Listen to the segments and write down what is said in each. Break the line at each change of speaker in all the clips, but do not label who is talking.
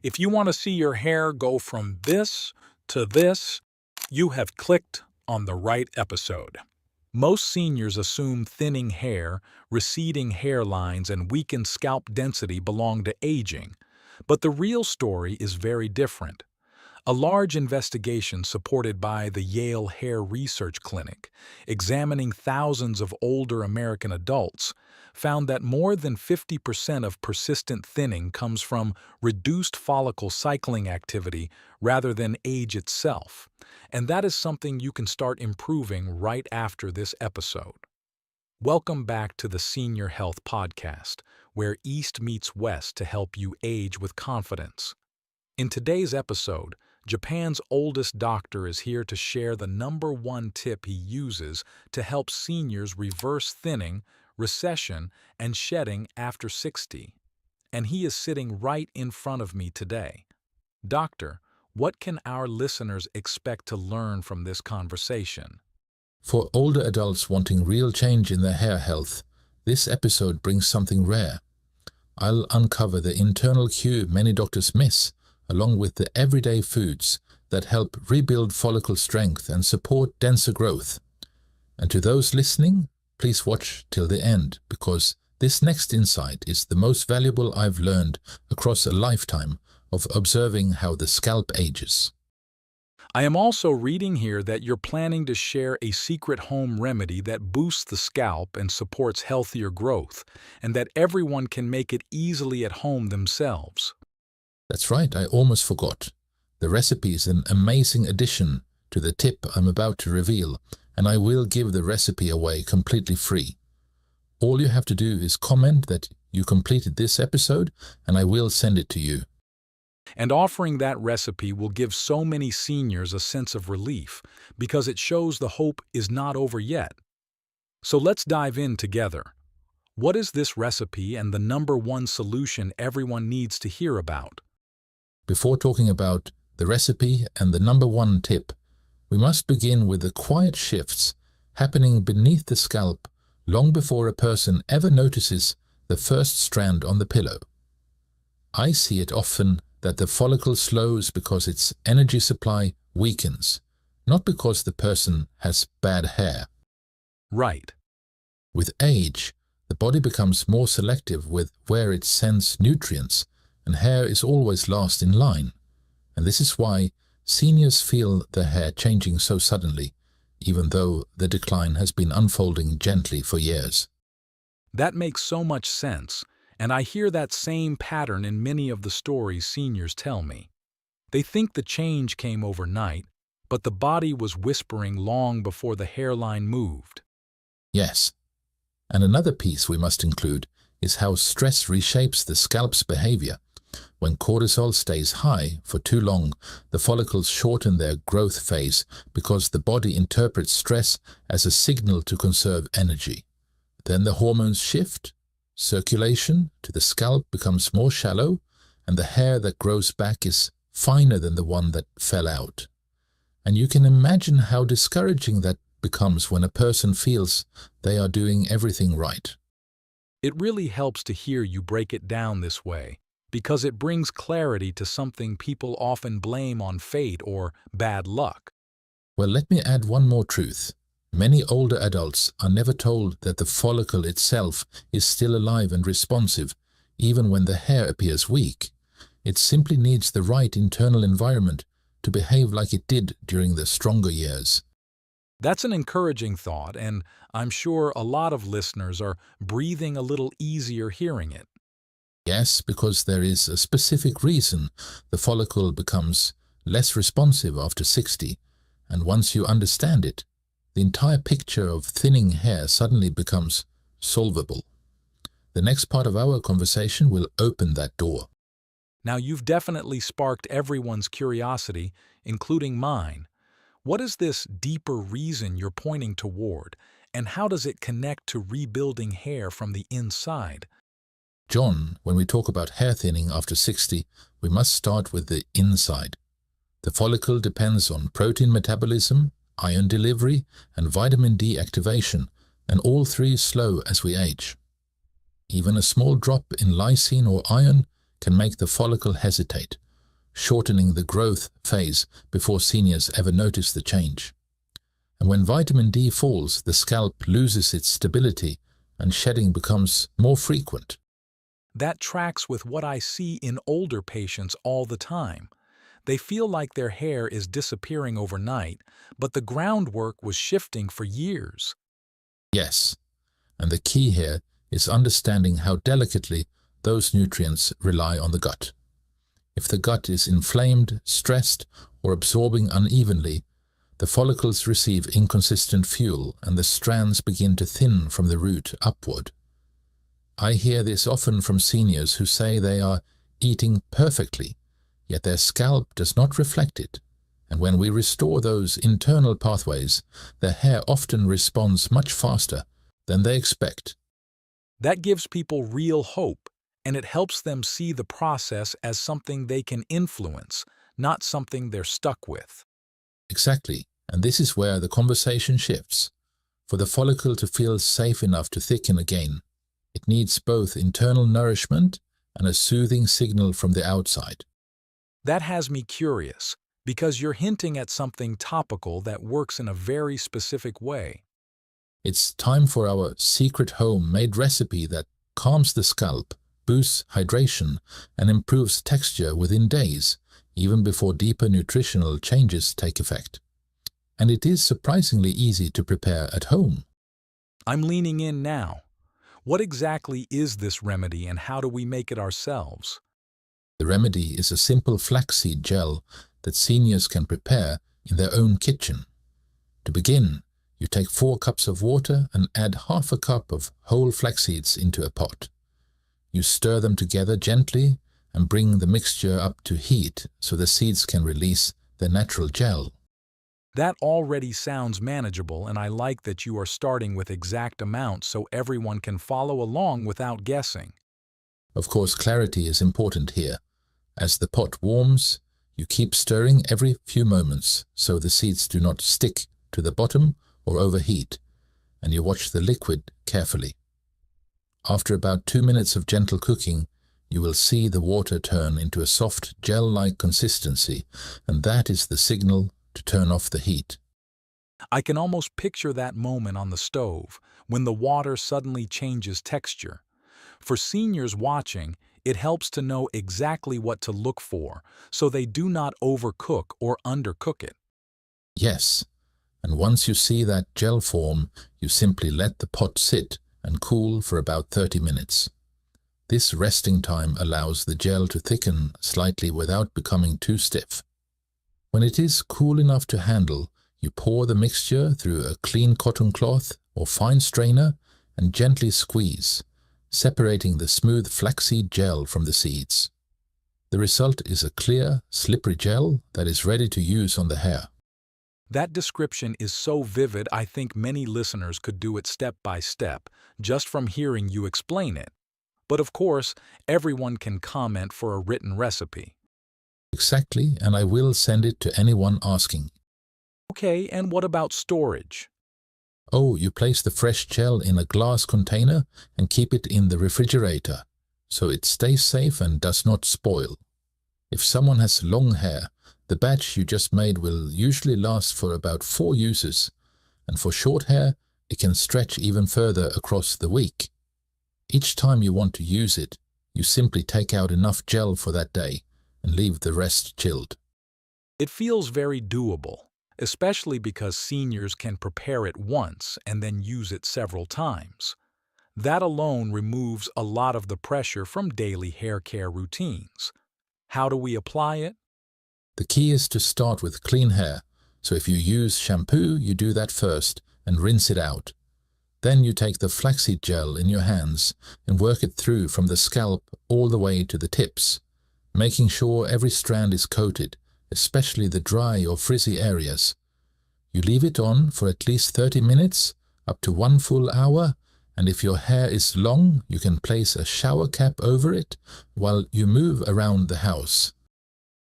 If you want to see your hair go from this to this, you have clicked on the right episode. Most seniors assume thinning hair, receding hairlines, and weakened scalp density belong to aging, but the real story is very different. A large investigation supported by the Yale Hair Research Clinic, examining thousands of older American adults, found that more than 50% of persistent thinning comes from reduced follicle cycling activity rather than age itself. And that is something you can start improving right after this episode. Welcome back to the Senior Health Podcast, where East meets West to help you age with confidence. In today's episode, Japan's oldest doctor is here to share the #1 tip he uses to help seniors reverse thinning, recession, and shedding after 60. And he is sitting right in front of me today. Doctor, what can our listeners expect to learn from this conversation?
For older adults wanting real change in their hair health, this episode brings something rare. I'll uncover the internal cue many doctors miss, along with the everyday foods that help rebuild follicle strength and support denser growth. And to those listening, please watch till the end, because this next insight is the most valuable I've learned across a lifetime of observing how the scalp ages.
I am also reading here that you're planning to share a secret home remedy that boosts the scalp and supports healthier growth, and that everyone can make it easily at home themselves.
That's right, I almost forgot. The recipe is an amazing addition to the tip I'm about to reveal, and I will give the recipe away completely free. All you have to do is comment that you completed this episode, and I will send it to you.
And offering that recipe will give so many seniors a sense of relief, because it shows the hope is not over yet. So let's dive in together. What is this recipe and the #1 solution everyone needs to hear about?
Before talking about the recipe and the #1 tip, we must begin with the quiet shifts happening beneath the scalp long before a person ever notices the first strand on the pillow. I see it often that the follicle slows because its energy supply weakens, not because the person has bad hair.
Right.
With age, the body becomes more selective with where it sends nutrients, and hair is always last in line. And this is why seniors feel their hair changing so suddenly, even though the decline has been unfolding gently for years.
That makes so much sense, and I hear that same pattern in many of the stories seniors tell me. They think the change came overnight, but the body was whispering long before the hairline moved.
Yes. And another piece we must include is how stress reshapes the scalp's behavior. When cortisol stays high for too long, the follicles shorten their growth phase because the body interprets stress as a signal to conserve energy. Then the hormones shift, circulation to the scalp becomes more shallow, and the hair that grows back is finer than the one that fell out. And you can imagine how discouraging that becomes when a person feels they are doing everything right.
It really helps to hear you break it down this way, because it brings clarity to something people often blame on fate or bad luck.
Well, let me add one more truth. Many older adults are never told that the follicle itself is still alive and responsive, even when the hair appears weak. It simply needs the right internal environment to behave like it did during the stronger years.
That's an encouraging thought, and I'm sure a lot of listeners are breathing a little easier hearing it.
Yes, because there is a specific reason the follicle becomes less responsive after 60, and once you understand it, the entire picture of thinning hair suddenly becomes solvable. The next part of our conversation will open that door.
Now, you've definitely sparked everyone's curiosity, including mine. What is this deeper reason you're pointing toward, and how does it connect to rebuilding hair from the inside?
John, when we talk about hair thinning after 60, we must start with the inside. The follicle depends on protein metabolism, iron delivery, and vitamin D activation, and all three slow as we age. Even a small drop in lysine or iron can make the follicle hesitate, shortening the growth phase before seniors ever notice the change. And when vitamin D falls, the scalp loses its stability and shedding becomes more frequent.
That tracks with what I see in older patients all the time. They feel like their hair is disappearing overnight, but the groundwork was shifting for years.
Yes, and the key here is understanding how delicately those nutrients rely on the gut. If the gut is inflamed, stressed, or absorbing unevenly, the follicles receive inconsistent fuel and the strands begin to thin from the root upward. I hear this often from seniors who say they are eating perfectly, yet their scalp does not reflect it. And when we restore those internal pathways, their hair often responds much faster than they expect.
That gives people real hope, and it helps them see the process as something they can influence, not something they're stuck with.
Exactly, and this is where the conversation shifts. For the follicle to feel safe enough to thicken again, it needs both internal nourishment and a soothing signal from the outside.
That has me curious, because you're hinting at something topical that works in a very specific way.
It's time for our secret home-made recipe that calms the scalp, boosts hydration, and improves texture within days, even before deeper nutritional changes take effect. And it is surprisingly easy to prepare at home.
I'm leaning in now. What exactly is this remedy and how do we make it ourselves?
The remedy is a simple flaxseed gel that seniors can prepare in their own kitchen. To begin, you take 4 cups of water and add half a cup of whole flax seeds into a pot. You stir them together gently and bring the mixture up to heat so the seeds can release their natural gel.
That already sounds manageable, and I like that you are starting with exact amounts so everyone can follow along without guessing.
Of course, clarity is important here. As the pot warms, you keep stirring every few moments so the seeds do not stick to the bottom or overheat, and you watch the liquid carefully. After about 2 minutes of gentle cooking, you will see the water turn into a soft gel-like consistency, and that is the signal to turn off the heat.
I can almost picture that moment on the stove when the water suddenly changes texture. For seniors watching, it helps to know exactly what to look for so they do not overcook or undercook it.
Yes, and once you see that gel form, you simply let the pot sit and cool for about 30 minutes. This resting time allows the gel to thicken slightly without becoming too stiff. When it is cool enough to handle, you pour the mixture through a clean cotton cloth or fine strainer and gently squeeze, separating the smooth flaxseed gel from the seeds. The result is a clear, slippery gel that is ready to use on the hair.
That description is so vivid I think many listeners could do it step by step, just from hearing you explain it. But of course, everyone can comment for a written recipe.
Exactly, and I will send it to anyone asking.
Okay, and what about storage?
Oh, you place the fresh gel in a glass container and keep it in the refrigerator, so it stays safe and does not spoil. If someone has long hair, the batch you just made will usually last for about 4 uses, and for short hair, it can stretch even further across the week. Each time you want to use it, you simply take out enough gel for that day and leave the rest chilled.
It feels very doable, especially because seniors can prepare it once and then use it several times. That alone removes a lot of the pressure from daily hair care routines. How do we apply it?
The key is to start with clean hair, so if you use shampoo, you do that first and rinse it out. Then you take the flaxseed gel in your hands and work it through from the scalp all the way to the tips, making sure every strand is coated, especially the dry or frizzy areas. You leave it on for at least 30 minutes, up to 1 full hour, and if your hair is long, you can place a shower cap over it while you move around the house.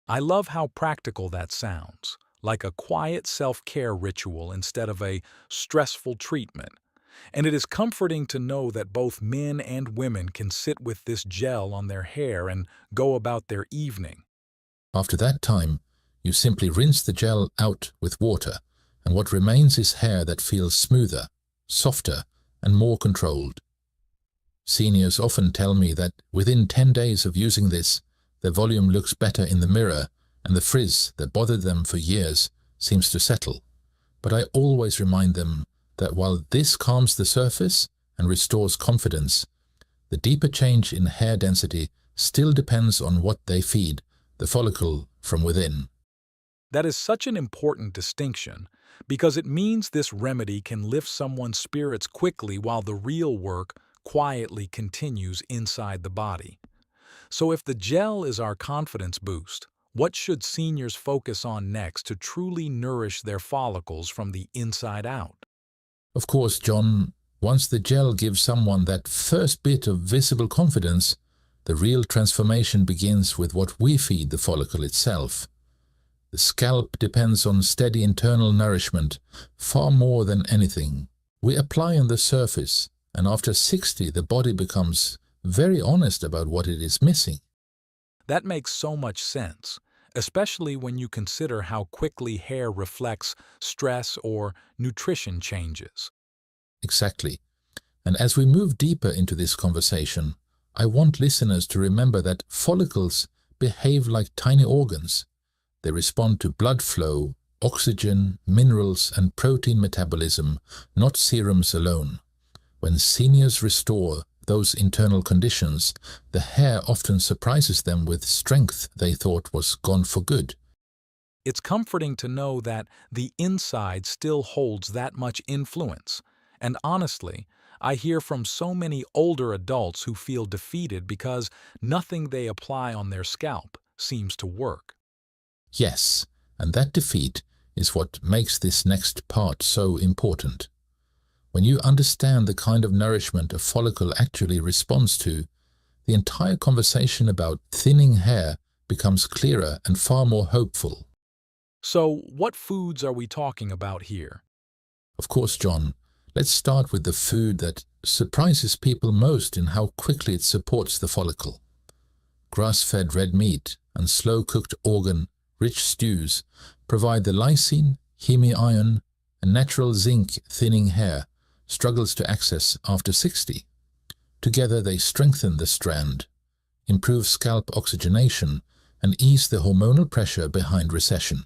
I love how practical that sounds, like a quiet self-care ritual instead of a stressful treatment. And it is comforting to know that both men and women can sit with this gel on their hair and go about their evening.
After that time, you simply rinse the gel out with water, and what remains is hair that feels smoother, softer, and more controlled. Seniors often tell me that within 10 days of using this, their volume looks better in the mirror and the frizz that bothered them for years seems to settle. But I always remind them that while this calms the surface and restores confidence, the deeper change in hair density still depends on what they feed the follicle from within.
That is such an important distinction because it means this remedy can lift someone's spirits quickly while the real work quietly continues inside the body. So if the gel is our confidence boost, what should seniors focus on next to truly nourish their follicles from the inside out?
Of course, John, once the gel gives someone that first bit of visible confidence, the real transformation begins with what we feed the follicle itself. The scalp depends on steady internal nourishment far more than anything. We apply on the surface, and after 60 the body becomes very honest about what it is missing.
That makes so much sense, especially when you consider how quickly hair reflects stress or nutrition changes.
Exactly. And as we move deeper into this conversation, I want listeners to remember that follicles behave like tiny organs. They respond to blood flow, oxygen, minerals, and protein metabolism, not serums alone. When seniors restore those internal conditions, the hair often surprises them with strength they thought was gone for good.
It's comforting to know that the inside still holds that much influence. And honestly, I hear from so many older adults who feel defeated because nothing they apply on their scalp seems to work.
Yes, and that defeat is what makes this next part so important. When you understand the kind of nourishment a follicle actually responds to, the entire conversation about thinning hair becomes clearer and far more hopeful.
So, what foods are we talking about here?
Of course, John, let's start with the food that surprises people most in how quickly it supports the follicle. Grass-fed red meat and slow-cooked organ-rich stews provide the lysine, heme-iron, and natural zinc thinning hair struggles to access after 60. Together they strengthen the strand, improve scalp oxygenation, and ease the hormonal pressure behind recession.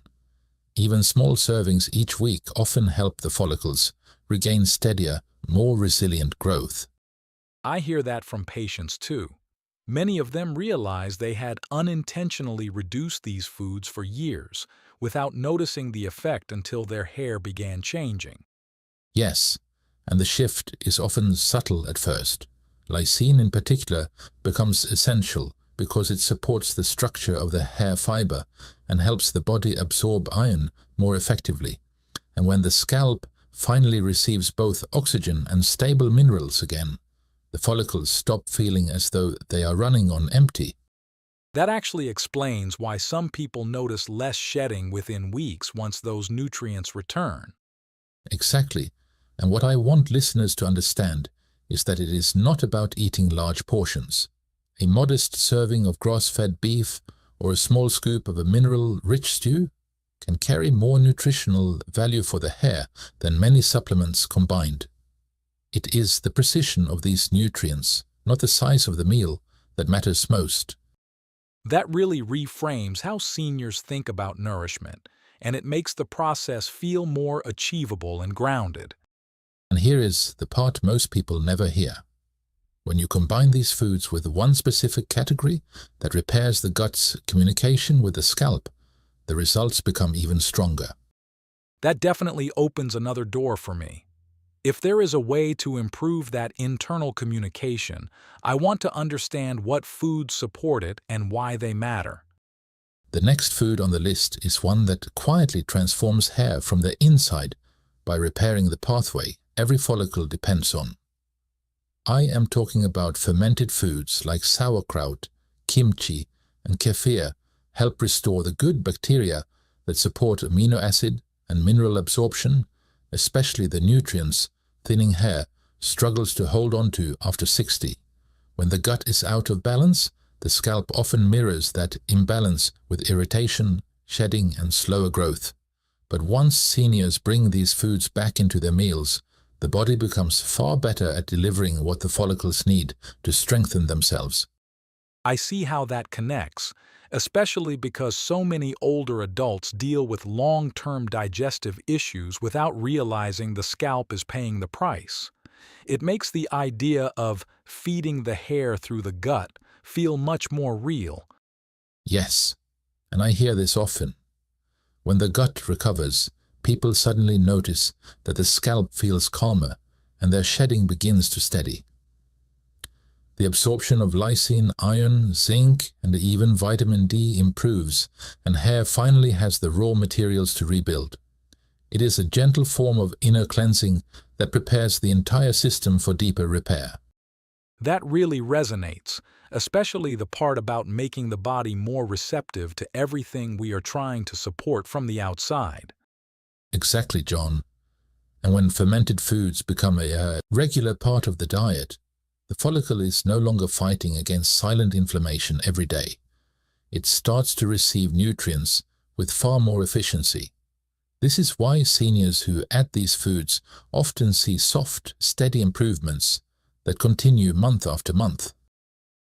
Even small servings each week often help the follicles regain steadier, more resilient growth.
I hear that from patients too. Many of them realize they had unintentionally reduced these foods for years without noticing the effect until their hair began changing.
Yes, and the shift is often subtle at first. Lysine in particular becomes essential because it supports the structure of the hair fiber and helps the body absorb iron more effectively. And when the scalp finally receives both oxygen and stable minerals again, the follicles stop feeling as though they are running on empty.
That actually explains why some people notice less shedding within weeks once those nutrients return.
Exactly. And what I want listeners to understand is that it is not about eating large portions. A modest serving of grass-fed beef or a small scoop of a mineral-rich stew can carry more nutritional value for the hair than many supplements combined. It is the precision of these nutrients, not the size of the meal, that matters most.
That really reframes how seniors think about nourishment, and it makes the process feel more achievable and grounded.
And here is the part most people never hear. When you combine these foods with one specific category that repairs the gut's communication with the scalp, the results become even stronger.
That definitely opens another door for me. If there is a way to improve that internal communication, I want to understand what foods support it and why they matter.
The next food on the list is one that quietly transforms hair from the inside by repairing the pathway every follicle depends on. I am talking about fermented foods like sauerkraut, kimchi, and kefir help restore the good bacteria that support amino acid and mineral absorption, especially the nutrients thinning hair struggles to hold on to after 60. When the gut is out of balance, The scalp often mirrors that imbalance with irritation, shedding, and slower growth. But once seniors bring these foods back into their meals, the body becomes far better at delivering what the follicles need to strengthen themselves.
I see how that connects, especially because so many older adults deal with long-term digestive issues without realizing the scalp is paying the price. It makes the idea of feeding the hair through the gut feel much more real.
Yes, and I hear this often. When the gut recovers, people suddenly notice that the scalp feels calmer and their shedding begins to steady. The absorption of lysine, iron, zinc, and even vitamin D improves, and hair finally has the raw materials to rebuild. It is a gentle form of inner cleansing that prepares the entire system for deeper repair.
That really resonates, especially the part about making the body more receptive to everything we are trying to support from the outside.
Exactly, John. And when fermented foods become a regular part of the diet, the follicle is no longer fighting against silent inflammation every day. It starts to receive nutrients with far more efficiency. This is why seniors who add these foods often see soft, steady improvements that continue month after month.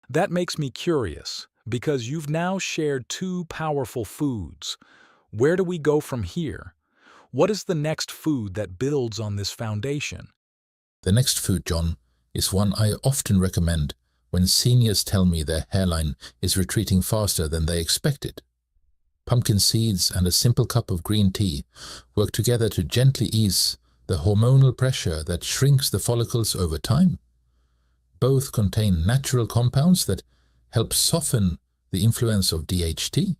That makes me curious, because you've now shared two powerful foods. Where do we go from here? What is the next food that builds on this foundation?
The next food, John, is one I often recommend when seniors tell me their hairline is retreating faster than they expected. Pumpkin seeds and a simple cup of green tea work together to gently ease the hormonal pressure that shrinks the follicles over time. Both contain natural compounds that help soften the influence of DHT,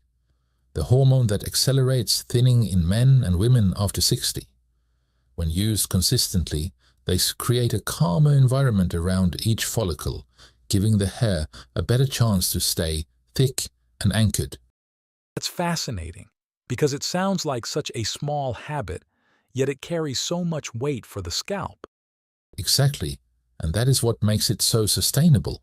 the hormone that accelerates thinning in men and women after 60. When used consistently, they create a calmer environment around each follicle, giving the hair a better chance to stay thick and anchored.
That's fascinating, because it sounds like such a small habit, yet it carries so much weight for the scalp.
Exactly, and that is what makes it so sustainable.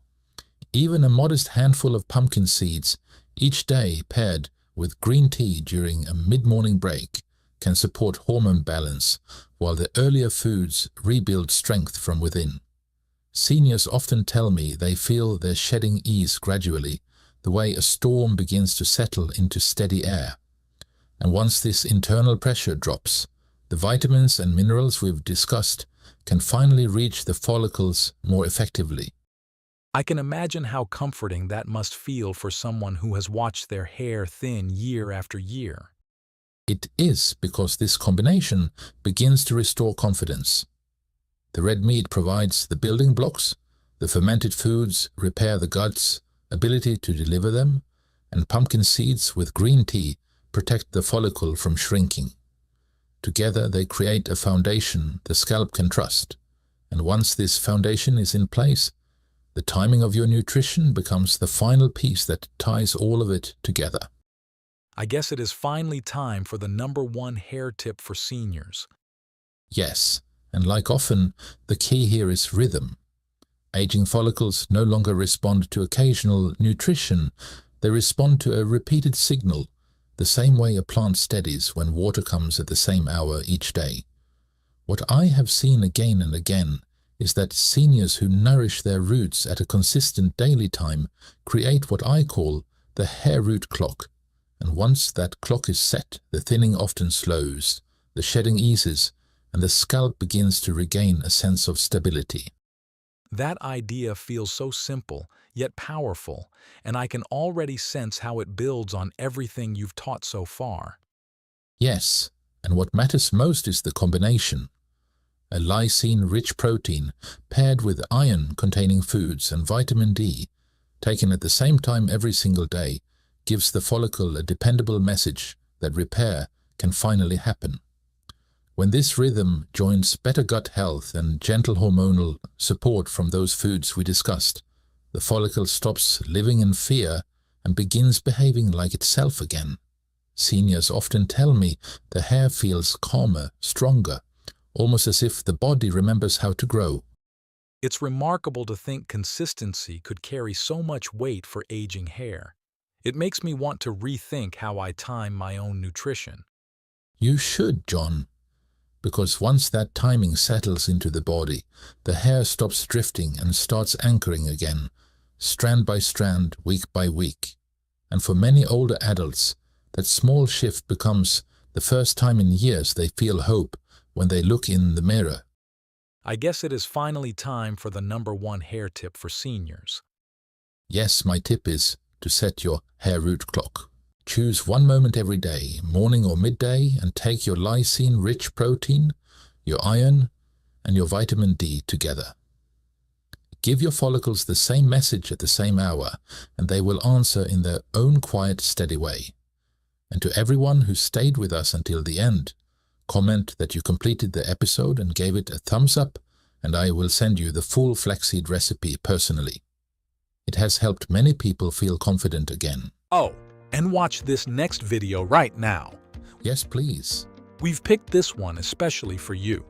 Even a modest handful of pumpkin seeds each day paired with green tea during a mid-morning break can support hormone balance, while the earlier foods rebuild strength from within. Seniors often tell me they feel their shedding ease gradually, the way a storm begins to settle into steady air. And once this internal pressure drops, the vitamins and minerals we've discussed can finally reach the follicles more effectively.
I can imagine how comforting that must feel for someone who has watched their hair thin year after year.
It is because this combination begins to restore confidence. The red meat provides the building blocks, the fermented foods repair the gut's ability to deliver them, and pumpkin seeds with green tea protect the follicle from shrinking. Together they create a foundation the scalp can trust, and once this foundation is in place, the timing of your nutrition becomes the final piece that ties all of it together.
I guess it is finally time for the #1 hair tip for seniors.
Yes, and like often, the key here is rhythm. Aging follicles no longer respond to occasional nutrition, they respond to a repeated signal, the same way a plant steadies when water comes at the same hour each day. What I have seen again and again is that seniors who nourish their roots at a consistent daily time create what I call the hair root clock. And once that clock is set, the thinning often slows, the shedding eases, and the scalp begins to regain a sense of stability.
That idea feels so simple, yet powerful, and I can already sense how it builds on everything you've taught so far.
Yes, and what matters most is the combination. A lysine-rich protein paired with iron-containing foods and vitamin D, taken at the same time every single day, gives the follicle a dependable message that repair can finally happen. When this rhythm joins better gut health and gentle hormonal support from those foods we discussed, the follicle stops living in fear and begins behaving like itself again. Seniors often tell me the hair feels calmer, stronger, almost as if the body remembers how to grow.
It's remarkable to think consistency could carry so much weight for aging hair. It makes me want to rethink how I time my own nutrition.
You should, John, because once that timing settles into the body, the hair stops drifting and starts anchoring again, strand by strand, week by week. And for many older adults, that small shift becomes the first time in years they feel hope when they look in the mirror.
I guess it is finally time for the #1 hair tip for seniors.
Yes, my tip is to set your hair root clock. Choose one moment every day, morning or midday, and take your lysine-rich protein, your iron, and your vitamin D together. Give your follicles the same message at the same hour, and they will answer in their own quiet, steady way. And to everyone who stayed with us until the end, comment that you completed the episode and gave it a thumbs up, and I will send you the full flaxseed recipe personally. It has helped many people feel confident again.
Oh, and watch this next video right now.
Yes, please.
We've picked this one especially for you.